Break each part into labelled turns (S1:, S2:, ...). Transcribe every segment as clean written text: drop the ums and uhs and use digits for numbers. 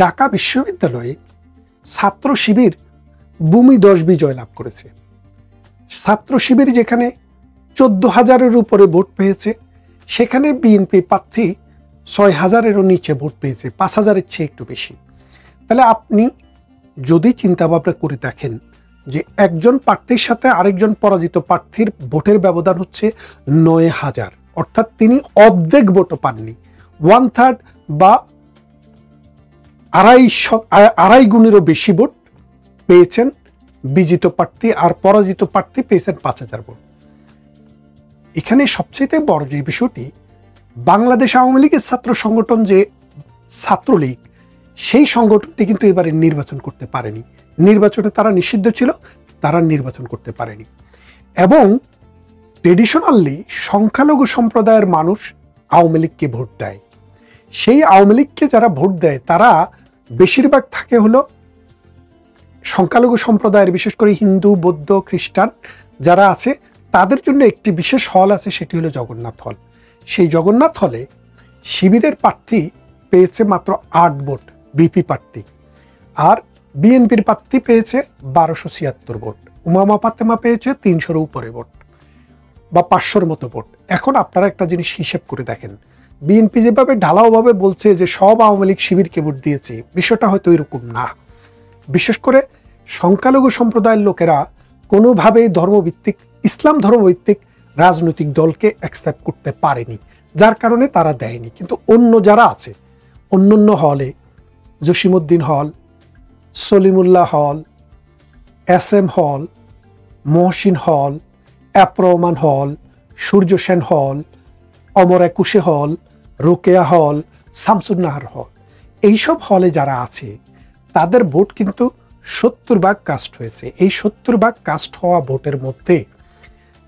S1: ঢাকা বিশ্ববিদ্যালয়ে ছাত্র শিবির ভূমি 10 বিজয় লাভ করেছে। ছাত্র শিবির যেখানে 14,000-এর উপরে ভোট পেয়েছে, সেখানে বিএনপি প্রার্থী 6,000-এরও নিচে ভোট পেয়েছে, 5,000-এর চেয়ে একটু বেশি। তাহলে আপনি যদি চিন্তা ভাবনা করে দেখেন যে একজন প্রার্থীর সাথে আরেকজন পরাজিত প্রার্থীর ভোটের ব্যবধান হচ্ছে 9,000, অর্থাৎ তিনি অর্ধেক ভোটও পাননি। 1/3 বা আড়াই গুণেরও বেশি ভোট পেয়েছেন বিজিত প্রার্থী, আর পরাজিত প্রার্থী পেয়েছেন 5,000 ভোট। এখানে সবচেয়ে বড় যে বিষয়টি, বাংলাদেশ আওয়ামী লীগের ছাত্র সংগঠন যে ছাত্রলীগ, সেই সংগঠনটি কিন্তু এবারে নির্বাচন করতে পারেনি। নির্বাচনে তারা নিষিদ্ধ ছিল, তারা নির্বাচন করতে পারেনি। এবং ট্রেডিশনালি সংখ্যালঘু সম্প্রদায়ের মানুষ আওয়ামী লীগকে ভোট দেয়। সেই আওয়ামী লীগকে যারা ভোট দেয় তারা বেশিরভাগ থাকে হলো সংখ্যালঘু সম্প্রদায়ের, বিশেষ করে হিন্দু, বৌদ্ধ, খ্রিস্টান যারা আছে, তাদের জন্য একটি বিশেষ হল আছে, সেটি হলো জগন্নাথ হল। সেই জগন্নাথ হলে শিবিরের প্রার্থী পেয়েছে মাত্র 8 ভোট, বিপি প্রার্থী, আর বিএনপির প্রার্থী পেয়েছে 1276 ভোট, উমামা ফাতেমা পেয়েছে 300-এর উপরে ভোট বা 500-এর মতো ভোট। এখন আপনারা একটা জিনিস হিসেব করে দেখেন, বিএনপি যেভাবে ঢালাওভাবে বলছে যে সব আওয়ামী লীগ শিবিরকে ভোট দিয়েছে, বিষয়টা হয়তো এরকম না। বিশেষ করে সংখ্যালঘু সম্প্রদায়ের লোকেরা কোনোভাবেই ধর্মভিত্তিক, ইসলাম ধর্মভিত্তিক রাজনৈতিক দলকে অ্যাকসেপ্ট করতে পারেনি, যার কারণে তারা দেয়নি। কিন্তু অন্য যারা আছে, অন্যান্য হলে, জসিমউদ্দিন হল, সলিমুল্লাহ হল, SM হল, মহসিন হল, রহমান হল, সূর্য সেন হল, অমর একুশে হল, রোকেয়া হল, শামসুন্নাহার হল, এইসব হলে যারা আছে তাদের ভোট কিন্তু 70 ভাগ কাস্ট হয়েছে। এই 70 ভাগ কাস্ট হওয়া ভোটের মধ্যে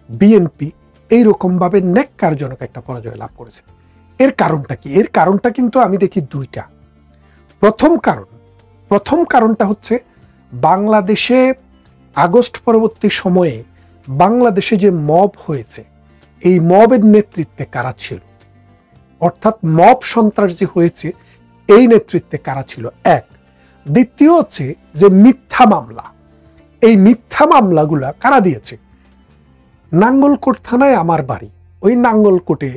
S1: বিএনপি এইরকমভাবে ন্যাক্কারজনক একটা পরাজয় লাভ করেছে। এর কারণটা কি? এর কারণটা কিন্তু আমি দেখি দুইটা। প্রথম কারণটা হচ্ছে বাংলাদেশে আগস্ট পরবর্তী সময়ে বাংলাদেশে যে মব হয়েছে, এই মবের নেতৃত্বে কারা ছিল, অর্থাৎ মব সন্ত্রাস যে হয়েছে এই নেতৃত্বে কারা ছিল, এক। দ্বিতীয় হচ্ছে যে মিথ্যা মামলা, এই মিথ্যা মামলাগুলা কারা দিয়েছে? নাঙ্গলকোট থানায় আমার বাড়ি, ওই নাঙ্গলকোটে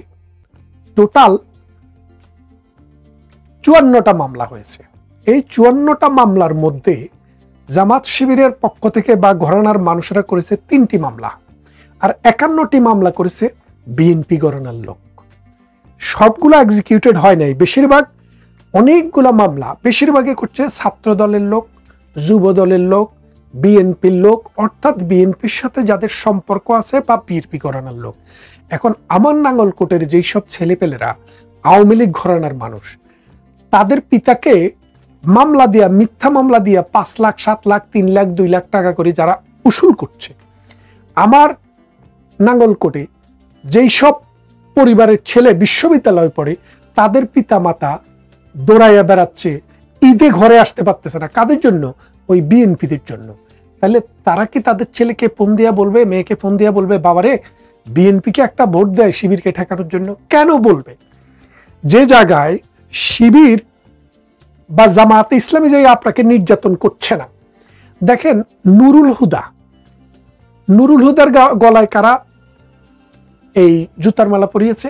S1: টোটাল 54টা মামলা হয়েছে। এই 54টা মামলার মধ্যে জামাত শিবিরের পক্ষ থেকে বা ঘরানার মানুষেরা করেছে 3টি মামলা, আর 51টি মামলা করেছে বিএনপি ঘরানার লোক। সবগুলো এক্সিকিউটেড হয় নাই, বেশিরভাগ, অনেকগুলো মামলা বেশিরভাগই করছে ছাত্র দলের লোক, যুব দলের লোক, বিএনপির লোক, অর্থাৎ বিএনপির সাথে যাদের সম্পর্ক আছে বা বিএনপি ঘরানার লোক। এখন আমার নাঙ্গলকোটের যেই সব ছেলেপেলেরা আওয়ামী লীগ ঘরানার মানুষ, তাদের পিতাকে মামলা দিয়া, মিথ্যা মামলা দিয়া 5 লাখ, 7 লাখ, 3 লাখ, 2 লাখ টাকা করে যারা উসুল করছে, আমার নাঙ্গলকোটে যেই সব পরিবারের ছেলে বিশ্ববিদ্যালয়ে পড়ে, তাদের পিতা মাতা দৌড়াইয়া বেড়াচ্ছে, ঈদে ঘরে আসতে পারতেছে না। কাদের জন্য? ওই বিএনপিদের জন্য। তাহলে তারা কি তাদের ছেলেকে ফোন দিয়া বলবে, মেয়েকে ফোন দিয়া বলবে, বাবারে বিএনপিকে একটা ভোট দেয় শিবিরকে ঠেকানোর জন্য? কেন বলবে? যে জায়গায় শিবির বা জামায়াতে ইসলামী যে আপনাকে নির্যাতন করছে না। দেখেন নুরুল হুদার গলায় কারা এই জুতার মালা পরিয়েছে?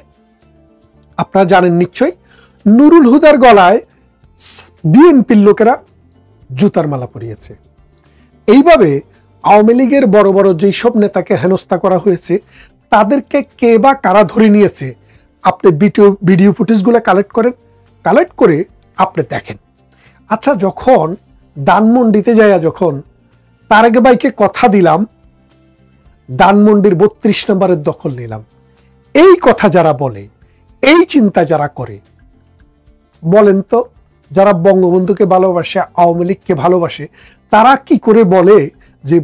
S1: আপনারা জানেন নিশ্চয়ই। নুরুল হুদার গলায় বিএনপির লোকেরা জুতার মালা পরিয়েছে। এইভাবে আওয়ামী লীগের বড় বড় যেই সব নেতাকে হেনস্থা করা হয়েছে, তাদেরকে কে বা কারা ধরে নিয়েছে, আপনি ভিডিও ফুটেজগুলো কালেক্ট করে আপনি দেখেন। আচ্ছা, যখন ধানমন্ডিতে যাইয়া যখন তারেক ভাইকে কথা দিলাম ধানমন্ডির 32 নম্বরের দখল নিলাম, এই কথা যারা বলে, এই চিন্তা যারা করে, বলেন তো, যারা বঙ্গবন্ধুকে ভালোবাসে, আওয়ামী লীগকে ভালোবাসে, তারা কি করে বলে যে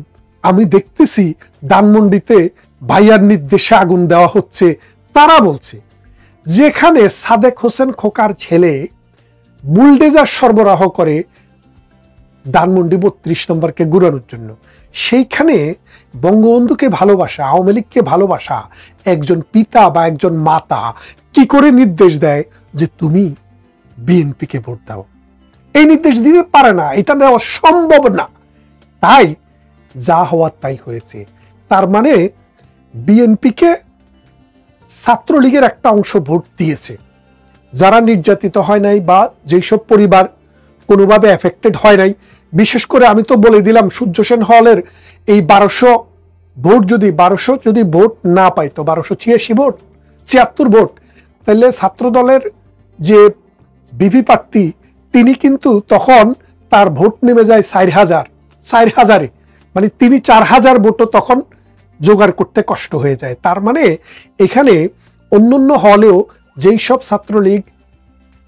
S1: আমি দেখতেছি ধানমন্ডিতে ভাইয়ার নির্দেশে আগুন দেওয়া হচ্ছে? তারা বলছে যেখানে সাদেক হোসেন খোকার ছেলে বুলডেজার সরবরাহ করে ধানমন্ডি 32 নম্বরকে গুড়ানোর জন্য, সেইখানে বঙ্গবন্ধুকে ভালোবাসা, আওয়ামী লীগকে ভালোবাসা একজন পিতা বা একজন মাতা কি করে নির্দেশ দেয় যে তুমি বিএনপিকে ভোট দাও? এই নির্দেশ দিতে পারে না, এটা দেওয়া সম্ভব না। তাই যা হওয়ার তাই হয়েছে। তার মানে বিএনপিকে ছাত্রলীগের একটা অংশ ভোট দিয়েছে, যারা নির্যাতিত হয় নাই বা যেসব পরিবার কোনোভাবে এফেক্টেড হয় নাই। বিশেষ করে আমি তো বলে দিলাম, সূর্য সেন হলের এই 1200 ভোট যদি ভোট না পাইতো, 1286 ভোট, 76 ভোট, তাহলে ছাত্র দলের যে বিপি প্রার্থী তিনি কিন্তু তখন তার ভোট নেমে যায় 4000-4000-এ, মানে তিনি 4000 ভোটও তখন জোগাড় করতে কষ্ট হয়ে যায়। তার মানে এখানে অন্যান্য হলেও যেই সব ছাত্রলীগ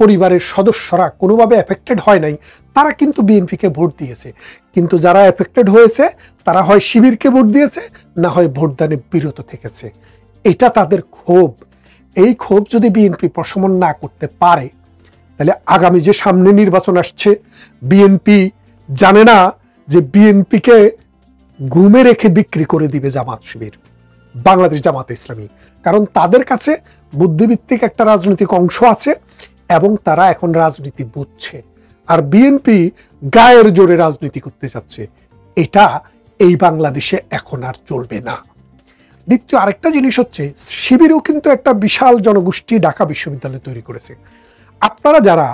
S1: পরিবারের সদস্যরা কোনোভাবে এফেক্টেড হয় নাই, তারা কিন্তু বিএনপিকে ভোট দিয়েছে। কিন্তু যারা এফেক্টেড হয়েছে তারা হয় শিবিরকে ভোট দিয়েছে, না হয় ভোটদানে বিরত থেকেছে। এটা তাদের ক্ষোভ। এই ক্ষোভ যদি বিএনপি প্রশমন না করতে পারে, তাহলে আগামী যে সামনে নির্বাচন আসছে, বিএনপি জানে না যে বিএনপিকে ঘুমে রেখে বিক্রি করে দিবে জামাত শিবির, বাংলাদেশ জামাতে ইসলামী। কারণ তাদের কাছে বুদ্ধিভিত্তিক একটা রাজনৈতিক অংশ আছে এবং তারা এখন রাজনীতি বুঝছে। আর বিএনপি গায়ের জোরে রাজনীতি করতে চাচ্ছে। এটা এই বাংলাদেশে এখন আর চলবে না। দ্বিতীয় আরেকটা জিনিস হচ্ছে, শিবিরও কিন্তু একটা বিশাল জনগোষ্ঠী ঢাকা বিশ্ববিদ্যালয় তৈরি করেছে। আপনারা যারা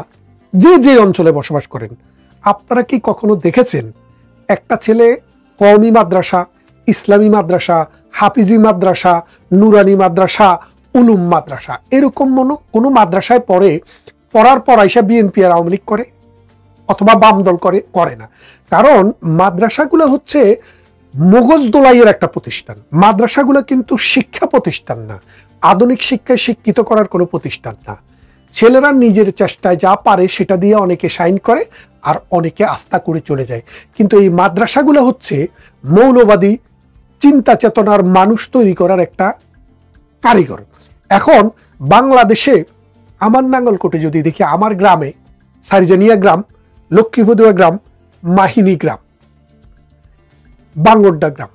S1: যে অঞ্চলে বসবাস করেন, আপনারা কি কখনো দেখেছেন একটা ছেলে কওমি মাদ্রাসা, ইসলামী মাদ্রাসা, হাফিজি মাদ্রাসা, নুরানি মাদ্রাসা, উলুম মাদ্রাসা, এরকম কোনো মাদ্রাসায় পড়ার পর আইসা বিএনপি আর আওয়ামী লীগ করে অথবা বাম দল করে না? কারণ মাদ্রাসাগুলো হচ্ছে মগজ দোলাইয়ের একটা প্রতিষ্ঠান। মাদ্রাসাগুলো কিন্তু শিক্ষা প্রতিষ্ঠান না, আধুনিক শিক্ষায় শিক্ষিত করার কোনো প্রতিষ্ঠান না। ছেলেরা নিজের চেষ্টায় যা পারে সেটা দিয়ে অনেকে সাইন করে আর অনেকে আস্থা করে চলে যায়। কিন্তু এই মাদ্রাসাগুলো হচ্ছে মৌলবাদী চিন্তা চেতনার মানুষ তৈরি করার একটা কারিগর। এখন বাংলাদেশে আমার নাঙ্গলকোটে যদি দেখি, আমার গ্রামে সারিজানিয়া গ্রাম, লক্ষ্মীপদুয়া গ্রাম, মাহিনী গ্রাম, বাঙ্গড্ডা গ্রাম,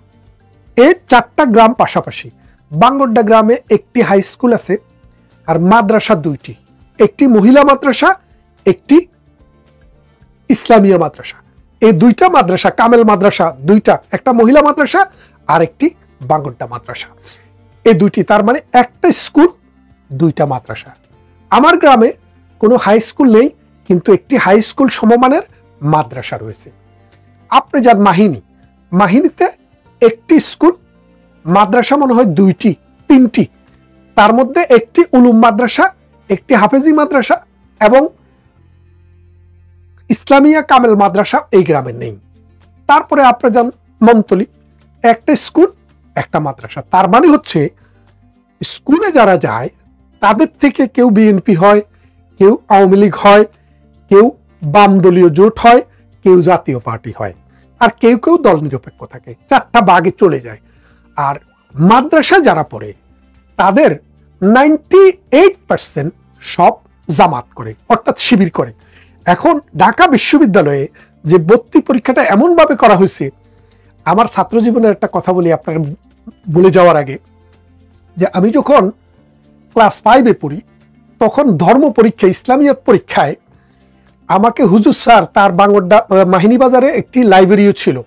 S1: এই 4টা গ্রাম পাশাপাশি। বাঙ্গড্ডা গ্রামে একটি হাই স্কুল আছে আর মাদ্রাসা 2টি, একটি মহিলা মাদ্রাসা, একটি ইসলামিয়া মাদ্রাসা। এই 2টা মাদ্রাসা, কামেল মাদ্রাসা 2টা, একটা মহিলা মাদ্রাসা আর একটি বাঙ্গড্ডা মাদ্রাসা, এই 2টি। তার মানে একটা স্কুল 2টা মাদ্রাসা। আমার গ্রামে কোনো হাই স্কুল নেই, কিন্তু একটি হাই স্কুল সমমানের মাদ্রাসা রয়েছে। আপনি যান মাহিনীতে একটি স্কুল, মাদ্রাসা মনে হয় 2টি 3টি, তার মধ্যে একটি উলুম মাদ্রাসা, একটি হাফেজি মাদ্রাসা এবং ইসলামিয়া কামেল মাদ্রাসা এই গ্রামে নেই। তারপরে আপনি যান মন্তলি, একটা স্কুল একটা মাদ্রাসা। তার মানে হচ্ছে স্কুলে যারা যায় তাদের থেকে কেউ বিএনপি হয়, কেউ আওয়ামী লীগ হয়, কেউ বাম দলীয় জোট হয়, কেউ জাতীয় পার্টি হয়, আর কেউ কেউ দল নিরপেক্ষ থাকে। 4টা ভাগে চলে যায়। আর মাদ্রাসা যারা পড়ে তাদের 98% সব জামাত করে, অর্থাৎ শিবির করে। এখন ঢাকা বিশ্ববিদ্যালয়ে যে ভর্তি পরীক্ষাটা এমনভাবে করা হয়েছে, আমার ছাত্র জীবনের একটা কথা বলি আপনার বলে যাওয়ার আগে, যে আমি যখন ক্লাস 5-এ পড়ি তখন ধর্ম পরীক্ষা, ইসলামিয়াত পরীক্ষায় আমাকে হুজুর স্যার, তার বাঙ্গড্ডা মাহিনী বাজারে একটি লাইব্রেরিও ছিল,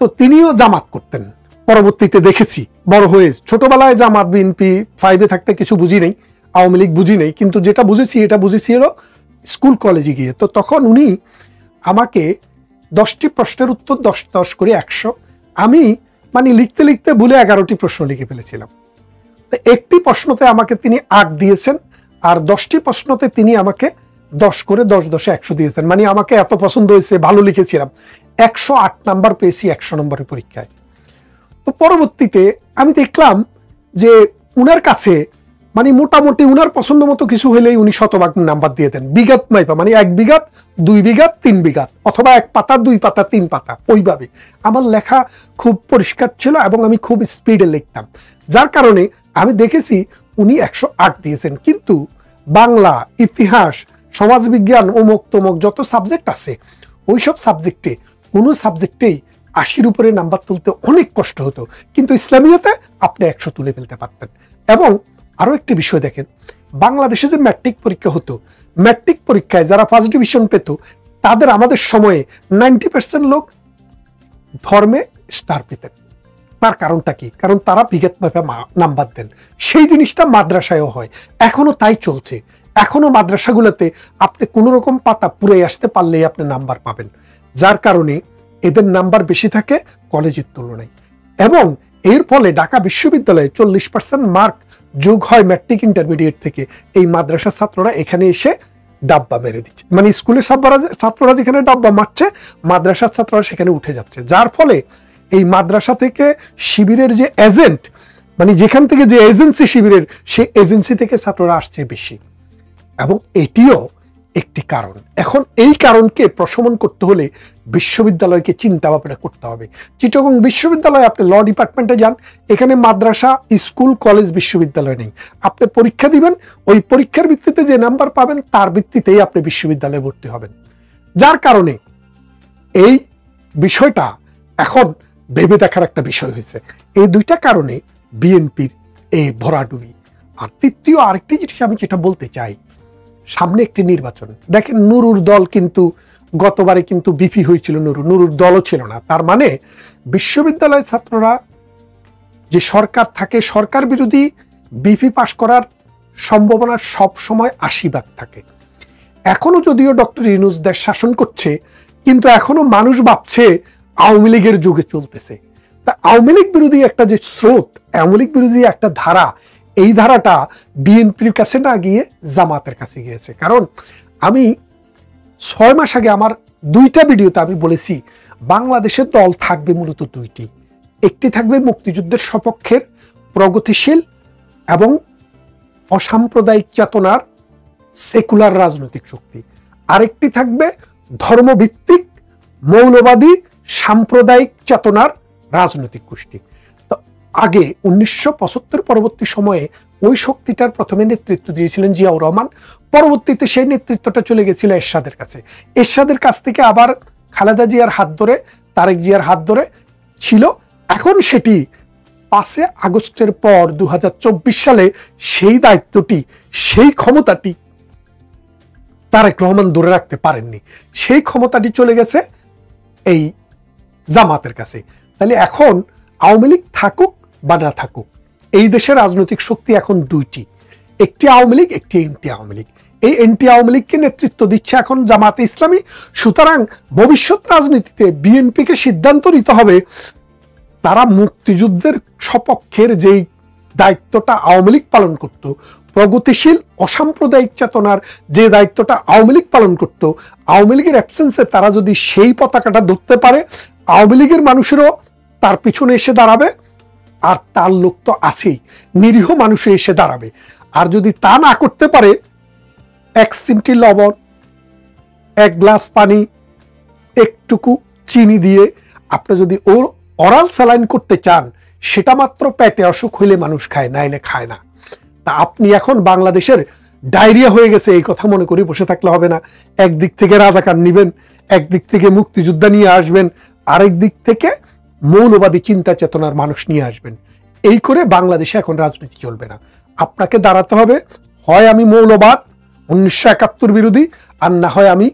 S1: তো তিনিও জামাত করতেন। পরবর্তীতে দেখেছি বড় হয়ে, ছোটবেলায় জামাত বিএনপি 5-এ থাকতে কিছু বুঝি নেই, আওয়ামী লীগ বুঝি নেই, কিন্তু যেটা বুঝেছি এটা বুঝেছি হলো স্কুল কলেজে গিয়ে। তো তখন উনি আমাকে 10টি প্রশ্নের উত্তর 10 করে 100, আমি মানে লিখতে লিখতে ভুলে 11টি প্রশ্ন লিখে ফেলেছিলাম। তো একটি প্রশ্নতে আমাকে তিনি 8 দিয়েছেন, আর 10টি প্রশ্নতে তিনি আমাকে 10 করে 10 100 দিয়েছেন। মানে আমাকে এত পছন্দ হয়েছে, ভালো লিখেছিলাম, 108 নাম্বার পেয়েছি 100 নম্বরের পরীক্ষায়। তো পরবর্তীতে আমি দেখলাম যে উনার কাছে মানে মোটামুটি উনার পছন্দ মতো কিছু হলেই উনি শতভাগ নাম্বার দিয়ে দেন, বিঘাত মাইপা, মানে 1 বিঘাত 2 বিঘাত 3 বিঘাত, অথবা 1 পাতা 2 পাতা 3 পাতা, ওইভাবে আমার লেখা খুব পরিষ্কার ছিল এবং আমি খুব স্পিডে লিখতাম, যার কারণে আমি দেখেছি উনি 108 দিয়েছেন। কিন্তু বাংলা, ইতিহাস, সমাজবিজ্ঞান, অমুক তমুক যত সাবজেক্ট আছে, ওইসব সাবজেক্টে কোনো সাবজেক্টেই 80-র উপরে নাম্বার তুলতে অনেক কষ্ট হতো, কিন্তু ইসলামিয়াতে আপনি 100 তুলে ফেলতে পারতেন। এবং আরো একটি বিষয় দেখেন, বাংলাদেশে যে ম্যাট্রিক পরীক্ষা হতো, ম্যাট্রিক পরীক্ষায় যারা ফার্স্ট ডিভিশন পেত তাদের আমাদের সময়ে 90% লোক ধর্মে স্টার পেতেন। তার কারণটা কি? কারণ তারা বিগত মাপে নাম্বার দেন। সেই জিনিসটা মাদ্রাসায়ও হয়, এখনো তাই চলছে। এখনো মাদ্রাসাগুলোতে আপনি কোনো রকম পাতা পুড়ে আসতে পারলেই আপনি নাম্বার পাবেন, যার কারণে এদের নাম্বার বেশি থাকে কলেজের তুলনায়। এবং এর ফলে ঢাকা বিশ্ববিদ্যালয়ে 40% মার্ক যোগ হয় ম্যাট্রিক ইন্টারমিডিয়েট থেকে। এই মাদ্রাসার ছাত্ররা এখানে এসে ডাব্বা মেরে দিচ্ছে, মানে স্কুলের ছাত্ররা যেখানে ডাব্বা মারছে মাদ্রাসার ছাত্ররা সেখানে উঠে যাচ্ছে, যার ফলে এই মাদ্রাসা থেকে শিবিরের যে এজেন্ট, মানে যেখান থেকে যে এজেন্সি শিবিরের, সেই এজেন্সি থেকে ছাত্ররা আসছে বেশি। এবং এটিও একটি কারণ। এখন এই কারণকে প্রশমন করতে হলে বিশ্ববিদ্যালয়কে চিন্তা ভাবনা করতে হবে। চিটাগং বিশ্ববিদ্যালয়ে আপনি ল ডিপার্টমেন্টে যান, এখানে মাদ্রাসা, স্কুল, কলেজ, বিশ্ববিদ্যালয় নেই। আপনি পরীক্ষা দিবেন, ওই পরীক্ষার ভিত্তিতে যে নাম্বার পাবেন তার ভিত্তিতেই আপনি বিশ্ববিদ্যালয়ে ভর্তি হবেন। যার কারণে এই বিষয়টা এখন ভেবে দেখার একটা বিষয় হয়েছে। এই দুইটা কারণে বিএনপির এই ভরাডুবি। আর তৃতীয় আরেকটি জিনিস আমি যেটা বলতে চাই, সামনে একটি নির্বাচন। দেখেন নুরুর দল কিন্তু গতবারে কিন্তু বিপি হয়েছিল, নুরুর দলও ছিল না। তার মানে বিশ্ববিদ্যালয় ছাত্ররা যে সরকার থাকে, সরকার বিরোধী বিপি পাশ করার সম্ভাবনা সব সময় 80% থাকে। এখনো যদিও ডক্টর ইউনূস দেশ শাসন করছে, কিন্তু এখনো মানুষ ভাবছে আওয়ামী লীগের যুগে চলতেছে। তা আওয়ামী লীগ বিরোধী একটা যে স্রোত, আওয়ামী লীগ বিরোধী একটা ধারা, এই ধারাটা বিএনপির কাছে না গিয়ে জামাতের কাছে গিয়েছে। কারণ আমি 6 মাস আগে আমার 2টা ভিডিওতে আমি বলেছি বাংলাদেশের দল থাকবে মূলত 2টি। একটি থাকবে মুক্তিযুদ্ধের সপক্ষের প্রগতিশীল এবং অসাম্প্রদায়িক চেতনার সেকুলার রাজনৈতিক শক্তি, আরেকটি থাকবে ধর্মভিত্তিক মৌলবাদী সাম্প্রদায়িক চেতনার রাজনৈতিক গোষ্ঠী। তো আগে 1975 পরবর্তী সময়ে ওই শক্তিটার প্রথমে নেতৃত্ব দিয়েছিলেন জিয়াউর রহমান, পরবর্তীতে সেই নেতৃত্বটা চলে গেছিল এরশাদের কাছে। এরশাদের কাছ থেকে আবার খালেদা জিয়ার হাত ধরে, তারেক জিয়ার হাত ধরে ছিল। এখন সেটি 5 আগস্টের পর 2024 সালে সেই দায়িত্বটি, সেই ক্ষমতাটি তারেক রহমান ধরে রাখতে পারেননি। সেই ক্ষমতাটি চলে গেছে এই জামাতের কাছে। তাহলে এখন আওয়ামী লীগ থাকুক বা না থাকুক, এই দেশের রাজনৈতিক শক্তি এখন 2টি, একটি আওয়ামী লীগ, একটি এন্টি আওয়ামী লীগ। এই এন্টি আওয়ামী লীগকে নেতৃত্ব দিচ্ছে এখন জামাতে ইসলামী। সুতরাং ভবিষ্যৎ রাজনীতিতে বিএনপিকে সিদ্ধান্ত নিতে হবে তারা মুক্তিযুদ্ধের সপক্ষের যেই দায়িত্বটা আওয়ামী লীগ পালন করত, প্রগতিশীল অসাম্প্রদায়িক চেতনার যে দায়িত্বটা আওয়ামী লীগ পালন করত, আওয়ামী লীগের অ্যাবসেন্সে তারা যদি সেই পতাকাটা ধরতে পারে, আওয়ামী লীগের মানুষেরও তার পিছনে এসে দাঁড়াবে। আর তার লোক তো আছেই, নিরীহ মানুষে এসে দাঁড়াবে। আর যদি তা না করতে পারে, 1 চিমটি লবণ, 1 গ্লাস পানি, একটুকু চিনি দিয়ে আপনি যদি ওর অরাল স্যালাইন করতে চান, সেটা মাত্র পেটে অসুখ হইলে মানুষ খায়, নাইলে খায় না। তা আপনি এখন বাংলাদেশের ডায়রিয়া হয়ে গেছে এই কথা মনে করি বসে থাকলে হবে না। একদিক থেকে রাজাকার নিবেন, একদিক থেকে মুক্তিযোদ্ধা নিয়ে আসবেন, আরেক দিক থেকে মৌলবাদী চিন্তা চেতনার মানুষ নিয়ে আসবেন। এই করে বাংলাদেশে এখন রাজনীতি চলবে না। আপনাকে দাঁড়াতে হবে, হয় আমি মৌলবাদ 1971 বিরোধী, আর না হয় আমি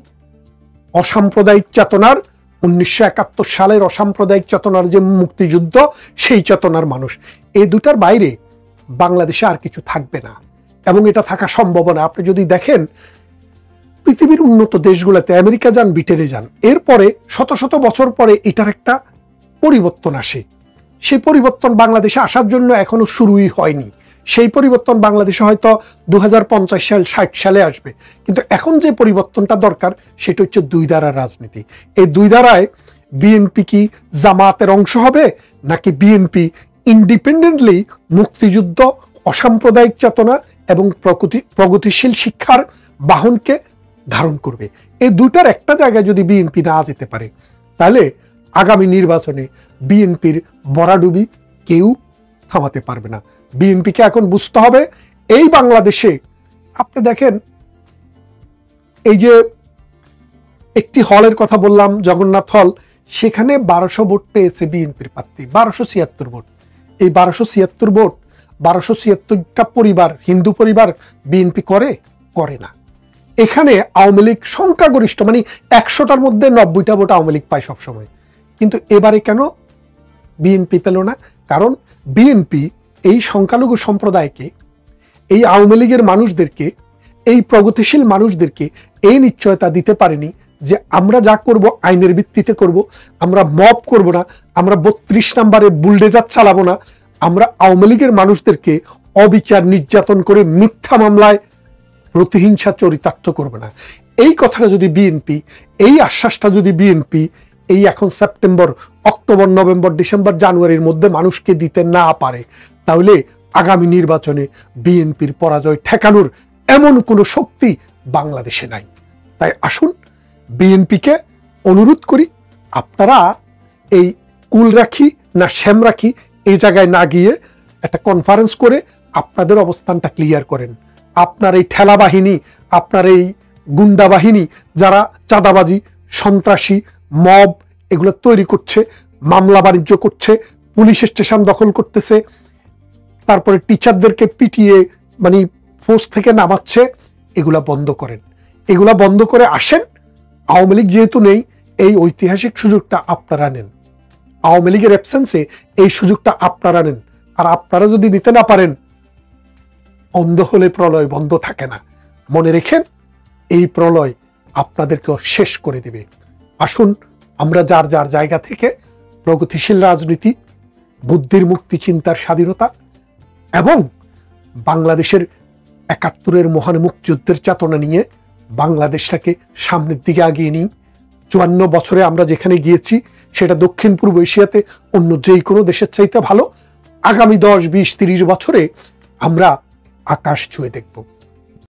S1: অসাম্প্রদায়িক চেতনার 1971 সালের অসাম্প্রদায়িক চেতনার যে মুক্তিযুদ্ধ, সেই চেতনার মানুষ। এই দুটার বাইরে বাংলাদেশে আর কিছু থাকবে না, এবং এটা থাকা সম্ভব না। আপনি যদি দেখেন পৃথিবীর উন্নত দেশগুলোতে, আমেরিকা যান, ব্রিটেনে যান, এরপরে শত শত বছর পরে এটার একটা পরিবর্তন আসে। সেই পরিবর্তন বাংলাদেশে আসার জন্য এখনো শুরুই হয়নি। সেই পরিবর্তন বাংলাদেশে হয়তো 2050 সাল 60 সালে আসবে। কিন্তু এখন যে পরিবর্তনটা দরকার সেটা হচ্ছে 2 ধারার রাজনীতি। এই 2 ধারায় বিএনপি কি জামাতের অংশ হবে, নাকি বিএনপি ইন্ডিপেন্ডেন্টলি মুক্তিযুদ্ধ, অসাম্প্রদায়িক চেতনা এবং প্রগতিশীল শিক্ষার বাহনকে ধারণ করবে? এই দুটার একটা জায়গায় যদি বিএনপি না যেতে পারে, তাহলে আগামী নির্বাচনে বিএনপির ভরাডুবি কেউ থামাতে পারবে না। বিএনপিকে এখন বুঝতে হবে এই বাংলাদেশে, আপনি দেখেন এই যে একটি হলের কথা বললাম, জগন্নাথ হল, সেখানে 1200 ভোট পেয়েছে বিএনপির প্রার্থী, 1276 ভোট। এই 1276 ভোট 1276টা পরিবার, হিন্দু পরিবার বিএনপি করে না। এখানে আওয়ামী লীগ সংখ্যাগরিষ্ঠ, মানে 100টার মধ্যে 90টা ভোট আওয়ামী লীগ পায় সবসময়। কিন্তু এবারে কেন বিএনপি পেল না? কারণ বিএনপি এই সংখ্যালঘু সম্প্রদায়কে, এই আওয়ামী লীগের মানুষদেরকে, এই প্রগতিশীল মানুষদেরকে এই নিশ্চয়তা দিতে পারেনি যে আমরা যা করব আইনের ভিত্তিতে করব, আমরা মব করব না, আমরা 32 নম্বরে বুলডেজার চালাবো না, আমরা আওয়ামী লীগের মানুষদেরকে অবিচার নির্যাতন করে মিথ্যা মামলায় প্রতিহিংসা চরিতার্থ করবে না। এই কথাটা যদি বিএনপি, এই আশ্বাসটা যদি বিএনপি এই এখন সেপ্টেম্বর, অক্টোবর, নভেম্বর, ডিসেম্বর, জানুয়ারির মধ্যে মানুষকে দিতে না পারে, তাহলে আগামী নির্বাচনে বিএনপির পরাজয় ঠেকানোর এমন কোনো শক্তি বাংলাদেশে নাই। তাই আসুন বিএনপিকে অনুরোধ করি, আপনারা এই কুল রাখি না শ্যাম রাখি এই জায়গায় না গিয়ে একটা কনফারেন্স করে আপনাদের অবস্থানটা ক্লিয়ার করেন। আপনার এই ঠেলা বাহিনী, আপনার এই গুন্ডা বাহিনী যারা চাঁদাবাজি, সন্ত্রাসী, মব এগুলো তৈরি করছে, মামলা বাণিজ্য করছে, পুলিশ স্টেশন দখল করতেছে, তারপরে টিচারদেরকে পিটিয়ে মানে পোস্ট থেকে নামাচ্ছে, এগুলা বন্ধ করেন। এগুলা বন্ধ করে আসেন। আওয়ামী লীগ যেহেতু নেই, এই ঐতিহাসিক সুযোগটা আপনারা নেন। আওয়ামী লীগের অ্যাবসেন্সে এই সুযোগটা আপনারা নেন। আর আপনারা যদি নিতে না পারেন, অন্ধ হলে প্রলয় বন্ধ থাকে না। মনে রেখেন, এই প্রলয় আপনাদেরকেও শেষ করে দেবে। আসুন আমরা যার যার জায়গা থেকে প্রগতিশীল রাজনীতি, বুদ্ধির মুক্তি, চিন্তার স্বাধীনতা এবং বাংলাদেশের ৭১-এর মহান মুক্তিযুদ্ধের চেতনা নিয়ে বাংলাদেশটাকে সামনের দিকে আগিয়ে নিই। ৫৪ বছরে আমরা যেখানে গিয়েছি সেটা দক্ষিণ পূর্ব এশিয়াতে অন্য যেই কোনো দেশের চাইতে ভালো। আগামী ১০, ২০, ৩০ বছরে আমরা আকাশ ছুঁয়ে দেখব।